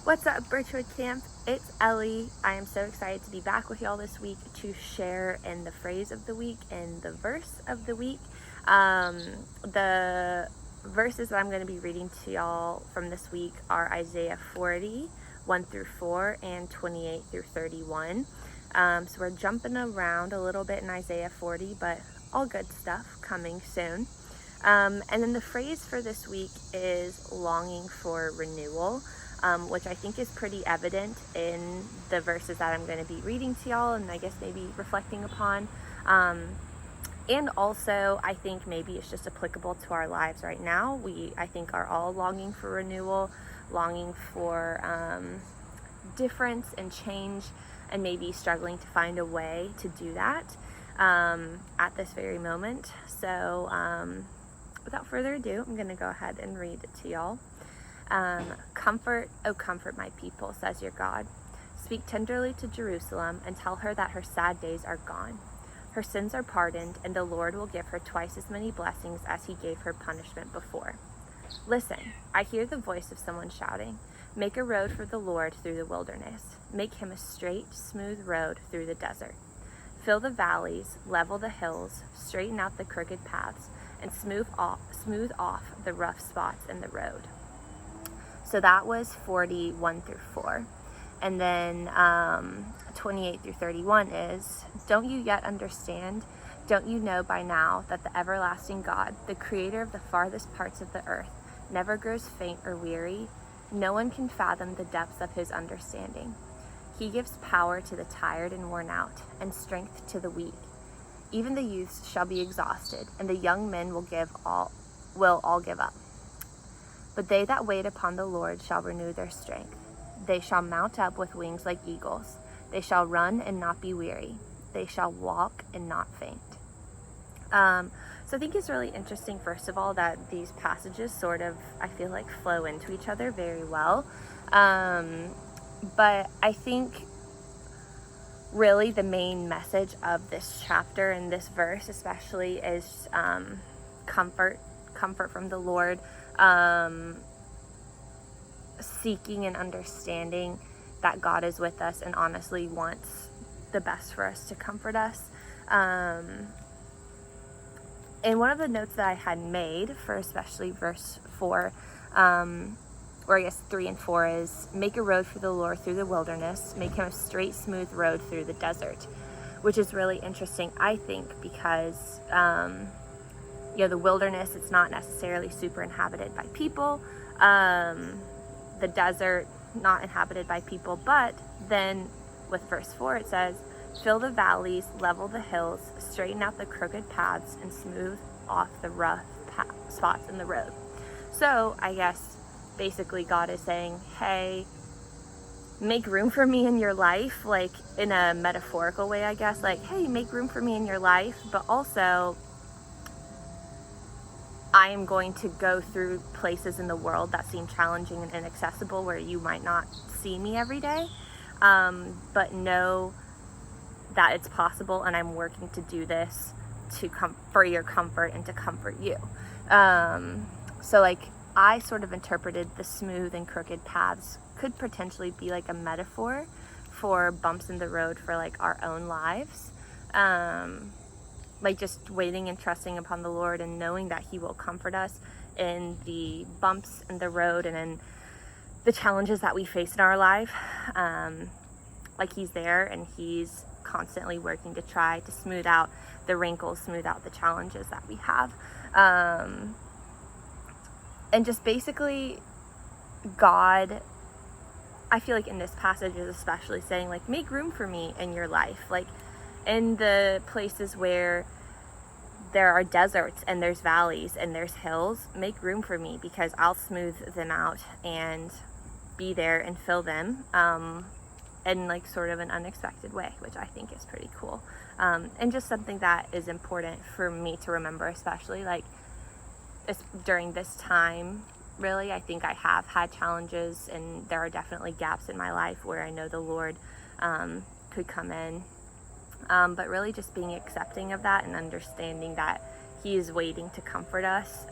What's up, Birchwood Camp? It's Ellie. I am so excited to be back with y'all this week to share in the phrase of the week and the verse of the week. The verses that I'm going to be reading to y'all from this week are Isaiah 40, 1 through 4, and 28 through 31. So we're jumping around a little bit in Isaiah 40, but all good stuff coming soon. And then the phrase for this week is longing for renewal. Which I think is pretty evident in the verses that I'm going to be reading to y'all and I guess maybe reflecting upon. And also, I think maybe it's just applicable to our lives right now. I think, are all longing for renewal, longing for difference and change, and maybe struggling to find a way to do that at this very moment. So without further ado, I'm going to go ahead and read it to y'all. Comfort, oh comfort my people, says your God. Speak tenderly to Jerusalem and tell her that her sad days are gone. Her sins are pardoned, and the Lord will give her twice as many blessings as he gave her punishment before. Listen, I hear the voice of someone shouting, make a road for the Lord through the wilderness. Make him a straight, smooth road through the desert. Fill the valleys, level the hills, straighten out the crooked paths, and smooth off the rough spots in the road. So that was 41 through 4. And then 28 through 31 is, don't you yet understand? Don't you know by now that the everlasting God, the creator of the farthest parts of the earth, never grows faint or weary? No one can fathom the depths of his understanding. He gives power to the tired and worn out, and strength to the weak. Even the youths shall be exhausted, and the young men will all give up. But they that wait upon the Lord shall renew their strength. They shall mount up with wings like eagles. They shall run and not be weary. They shall walk and not faint. So I think it's really interesting, first of all, that these passages sort of, I feel like, flow into each other very well. But I think really the main message of this chapter and this verse especially is comfort from the Lord. Seeking and understanding that God is with us and honestly wants the best for us to comfort us. And one of the notes that I had made for especially verse 4, or I guess 3 and 4 is, make a road for the Lord through the wilderness, make him a straight, smooth road through the desert, which is really interesting, I think, because the wilderness, it's not necessarily super inhabited by people. The desert, not inhabited by people. But then with verse 4, it says, fill the valleys, level the hills, straighten out the crooked paths, and smooth off the rough spots in the road. So I guess basically God is saying, hey, make room for me in your life, like in a metaphorical way, I guess, like, hey, make room for me in your life, but also I am going to go through places in the world that seem challenging and inaccessible where you might not see me every day, but know that it's possible, and I'm working to do this for your comfort and to comfort you. So like, I sort of interpreted the smooth and crooked paths could potentially be like a metaphor for bumps in the road for like our own lives. Like just waiting and trusting upon the Lord and knowing that he will comfort us in the bumps in the road and in the challenges that we face in our life. Like he's there and he's constantly working to try to smooth out the wrinkles, smooth out the challenges that we have. And just basically God, I feel like in this passage is especially saying like, make room for me in your life. Like in the places where there are deserts and there's valleys and there's hills, make room for me because I'll smooth them out and be there and fill them in like sort of an unexpected way, which I think is pretty cool. And just something that is important for me to remember, especially like during this time. Really, I think I have had challenges and there are definitely gaps in my life where I know the Lord could come in. But really just being accepting of that and understanding that he is waiting to comfort us.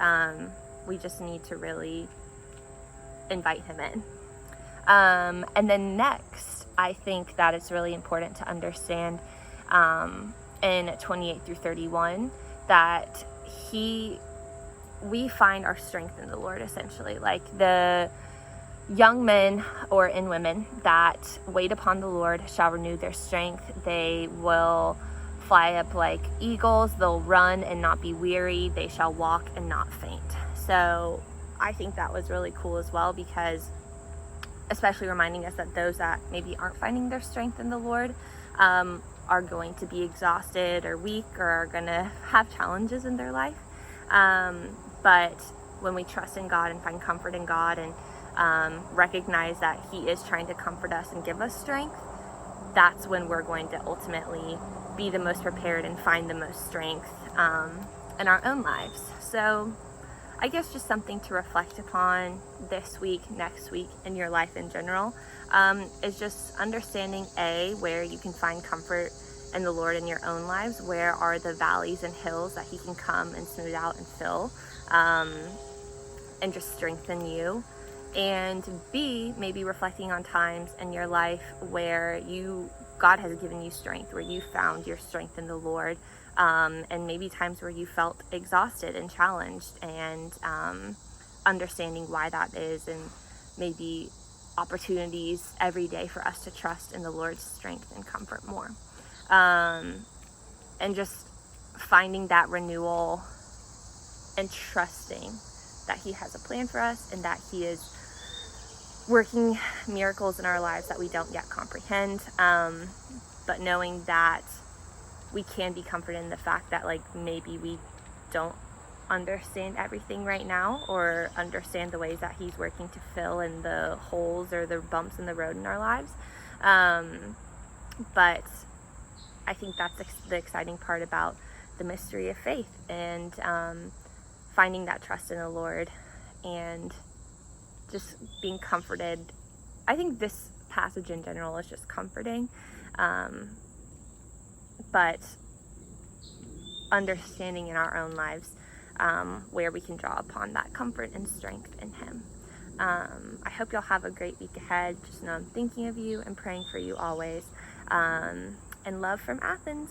We just need to really invite him in. And then next, I think that it's really important to understand in 28 through 31 that we find our strength in the Lord, essentially. Like the young men or in women that wait upon the Lord shall renew their strength. They will fly up like eagles. They'll run and not be weary. They shall walk and not faint. So I think that was really cool as well, because especially reminding us that those that maybe aren't finding their strength in the Lord are going to be exhausted or weak, or are going to have challenges in their life. But when we trust in God and find comfort in God and recognize that He is trying to comfort us and give us strength, that's when we're going to ultimately be the most prepared and find the most strength in our own lives. So I guess just something to reflect upon this week, next week, in your life in general, is just understanding where you can find comfort in the Lord in your own lives. Where are the valleys and hills that He can come and smooth out and fill and just strengthen you. And B, maybe reflecting on times in your life where God has given you strength, where you found your strength in the Lord, and maybe times where you felt exhausted and challenged, and understanding why that is, and maybe opportunities every day for us to trust in the Lord's strength and comfort more. And just finding that renewal and trusting that He has a plan for us and that He is working miracles in our lives that we don't yet comprehend, but knowing that we can be comforted in the fact that like maybe we don't understand everything right now, or understand the ways that He's working to fill in the holes or the bumps in the road in our lives. But I think that's the exciting part about the mystery of faith, and finding that trust in the Lord and just being comforted. I think this passage in general is just comforting, but understanding in our own lives where we can draw upon that comfort and strength in Him. I hope y'all have a great week ahead. Just know I'm thinking of you and praying for you always. And love from Athens.